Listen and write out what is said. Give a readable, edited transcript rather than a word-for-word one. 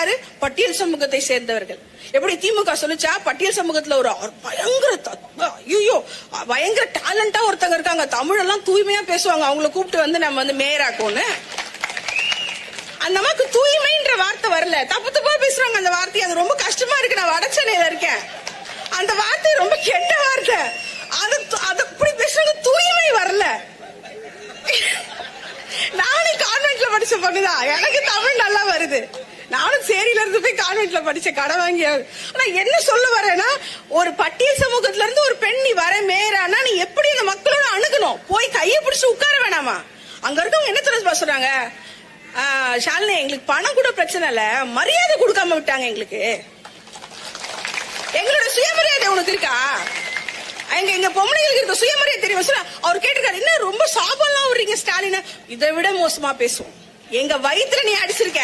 யாரு? பட்டியல் சமூகத்தை சேர்ந்தவர்கள். எப்படி திமுக சொல்லுச்சா, பட்டியல் சமூகத்துல ஒரு பயங்கர டேலண்டா ஒருத்தங்க இருக்காங்க, தமிழெல்லாம் தூய்மையா பேசுவாங்க, அவங்கள கூப்பிட்டு வந்து நம்ம வந்து மேயராக்கோன்னு. அந்த நமக்கு தூய்மைன்ற வார்த்தை வரல, தப்பு தப்பா பேசுறாங்க அந்த வார்த்தை. அது ரொம்ப கஷ்டமா இருக்கு. நான் வடச்சென்னையில இருக்கேன். அந்த வார்த்தை ரொம்ப கெட்ட வார்த்தை. அது அப்படி பேசுறாங்க, தூய்மை வரல. நானும் கான்வென்ட்ல படிச்ச பொண்ணுதான், எனக்கு தமிழ் நல்லா வருது. நானும் சேரியில இருந்து போய் கான்வென்ட்ல படிச்ச, கடை வாங்கி. ஆனா என்ன சொல்ல வரேன்னா, ஒரு பட்டியல் சமூகத்துல இருந்து ஒரு பெண் நீ வர மேயரானா நீ எப்படி அந்த மக்களோட அணுகணும்? போய் கையை பிடிச்சு உட்கார வேணாமா? அங்க இருக்கவங்க என்ன தெரிஞ்சு சொல்றாங்க, ஷாலினி எங்களுக்கு பணம் கூட பிரச்சனை இல்ல, மரியாதை கொடுக்காம விட்டாங்க எங்களுக்கு. எங்களோட சுயமரியாதை உனக்கு இருக்கா? எங்க பொம்பளைங்களுக்கு இருக்க சுயமரியாதை தெரியும். அவர் கேட்டிருக்காரு, என்ன ரொம்ப சாபம்லாம் விடுறீங்க ஸ்டாலின்? இதை விட மோசமா பேசுவோம். எங்க வயிற்றுல நீ அடிச்சிருக்க,